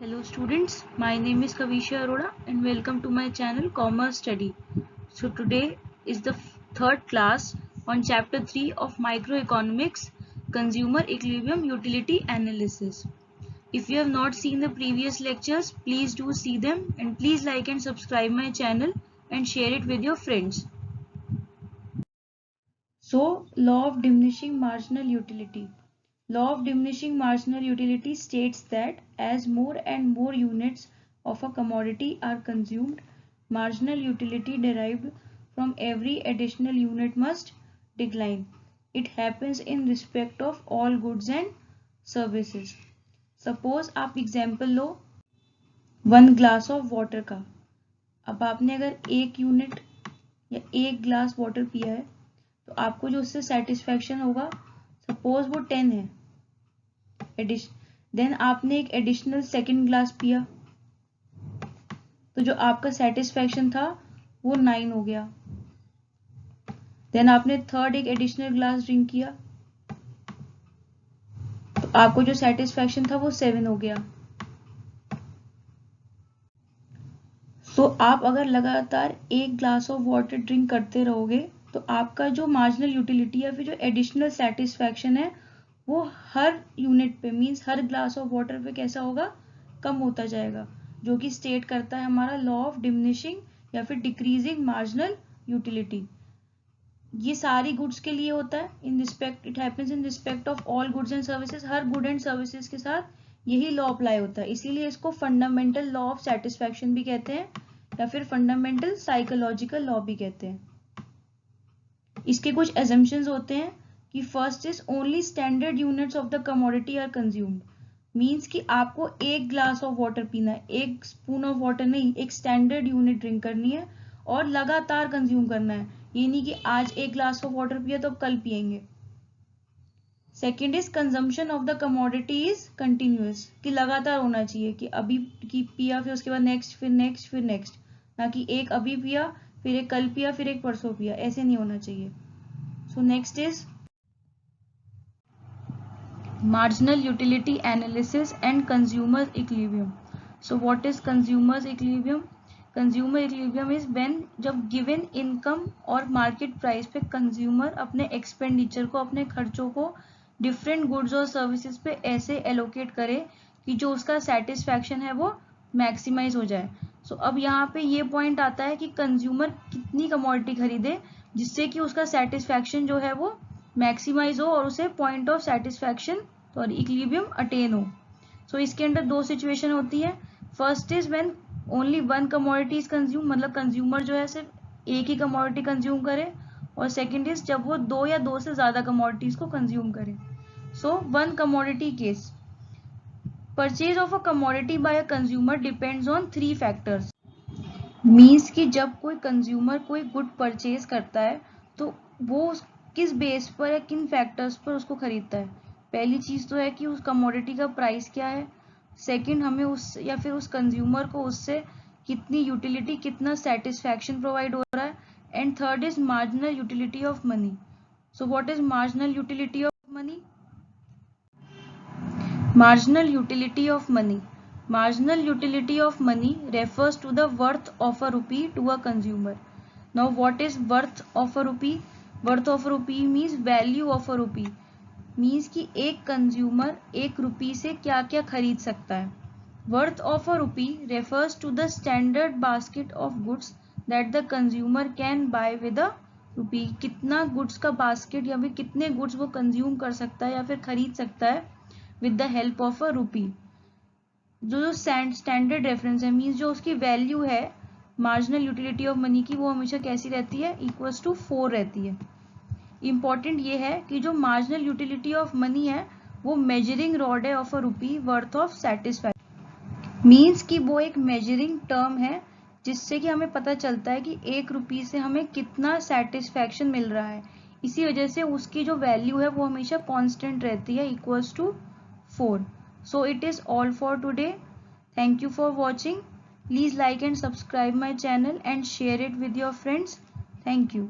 Hello students, my name is Kavisha Arora and welcome to my channel Commerce Study. So today is the third class on chapter 3 of Microeconomics, Consumer Equilibrium Utility Analysis. If you have not seen the previous lectures, please do see them and please like and subscribe my channel and share it with your friends. So, law of diminishing marginal utility. Law of diminishing marginal utility states that as more and more units of a commodity are consumed, marginal utility derived from every additional unit must decline. It happens in respect of all goods and services. Suppose आप example low 1 glass of water का. अब आपने अगर 1 unit या 1 glass water पिया है तो आपको जो उससे सेटिस्फैक्शन होगा, सपोज वो 10 है. देन आपने एक एडिशनल सेकेंड ग्लास पिया तो जो आपका सेटिस्फैक्शन था वो 9 हो गया. देन आपने थर्ड एक एडिशनल ग्लास ड्रिंक किया तो आपको जो सेटिस्फैक्शन था वो 7 हो गया. तो आप अगर लगातार 1 ग्लास ऑफ वाटर ड्रिंक करते रहोगे तो आपका जो मार्जिनल यूटिलिटी या फिर जो एडिशनल सेटिस्फैक्शन है वो हर यूनिट पे means her glass of water पे कैसा होगा, कम होता जाएगा, जो कि स्टेट करता है हमारा लॉ ऑफ डिमिनिशिंग या फिर डिक्रीजिंग मार्जिनल यूटिलिटी. ये सारी गुड्स के लिए होता है. In respect it happens in respect of all goods and services. Her good and services के साथ यही लॉ अप्लाई होता है. इसीलिए इसको फंडामेंटल लॉ ऑफ सेटिस्फैक्शन भी कहते हैं या फिर फंडामेंटल साइकोलॉजिकल लॉ भी कहते हैं. इसके कुछ एजम्पशंस होते हैं कि first is only standard units of the commodity are consumed. Means कि आपको 1 ग्लास ऑफ वाटर पीना है, 1 स्पून ऑफ वाटर नहीं, एक स्टैंडर्ड यूनिट ड्रिंक करनी है और लगातार कंज्यूम करना है. ये नहीं कि आज 1 ग्लास ऑफ वाटर पिया तो अब कल पियेंगे. Second is consumption of the commodity is continuous, कि लगातार होना चाहिए, कि अभी की पिया फिर उसके बाद नेक्स्ट फिर नेक्स्ट फिर नेक्स्ट, ना कि एक अभी पिया फिर एक कल पिया फिर एक परसों पिया. ऐसे नहीं होना चाहिए. So next is marginal utility analysis and consumer equilibrium. So what is consumer equilibrium? Consumer equilibrium is when जब given income और market price पे consumer अपने expenditure को, अपने खर्चों को different goods और services पे ऐसे allocate करे कि जो उसका satisfaction है वो maximize हो जाए. So अब यहाँ पे ये point आता है कि consumer कितनी commodity खरीदे जिससे कि उसका satisfaction जो है वो मैक्सिमाइज हो और उसे पॉइंट ऑफ सेटिस्फैक्शन और इक्विलिब्रियम अटेन हो. सो इसके अंदर दो सिचुएशन होती है. First is when only one commodity is consume, मतलब कंज्यूमर जो है सिर्फ एक ही कमोडिटी कंज्यूम करे. और सेकंड इज जब वो 2 या 2 से ज्यादा कमोडिटीज को कंज्यूम करे. So one commodity case, purchase of a commodity by a consumer depends on 3 factors. Means कि जब कोई कंज्यूमर कोई गुड परचेज करता है तो वो किस बेस पर या किन फैक्टर्स पर उसको खरीदता है. पहली चीज तो है कि उस कमोडिटी का प्राइस क्या है. सेकंड, हमें उस या फिर उस कंज्यूमर को उससे कितनी यूटिलिटी, कितना सेटिस्फैक्शन प्रोवाइड हो रहा है. And third is marginal utility of money. So what is marginal utility of money? Marginal utility of money. Marginal utility of money refers to the worth of a rupee to a consumer. Now what is worth of a rupee? Worth of a rupee means value of a rupee. Means कि एक consumer 1 रुपी से क्या क्या खरीद सकता है. Worth of a rupee refers to the standard basket of goods that the consumer can buy with a rupee. कितना goods का basket या फिर कितने goods वो consume कर सकता है या फिर खरीद सकता है with the help of a rupee. जो स्टैंडर्ड रेफरेंस है, मीन्स जो उसकी वैल्यू है मार्जिनल यूटिलिटी ऑफ मनी की, वो हमेशा कैसी रहती है, इक्वल्स टू 4 रहती है. इंपॉर्टेंट ये है कि जो मार्जिनल यूटिलिटी ऑफ मनी है वो मेजरिंग रॉड है of a rupee worth of satisfaction. Means कि वो एक मेजरिंग टर्म है जिससे कि हमें पता चलता है कि 1 रुपी से हमें कितना सेटिस्फैक्शन मिल रहा है. इसी वजह से उसकी जो वैल्यू है वो हमेशा कांस्टेंट रहती है, equals to 4. So it is all for today. Thank you for watching. Please like and subscribe my channel and share it with your friends. Thank you.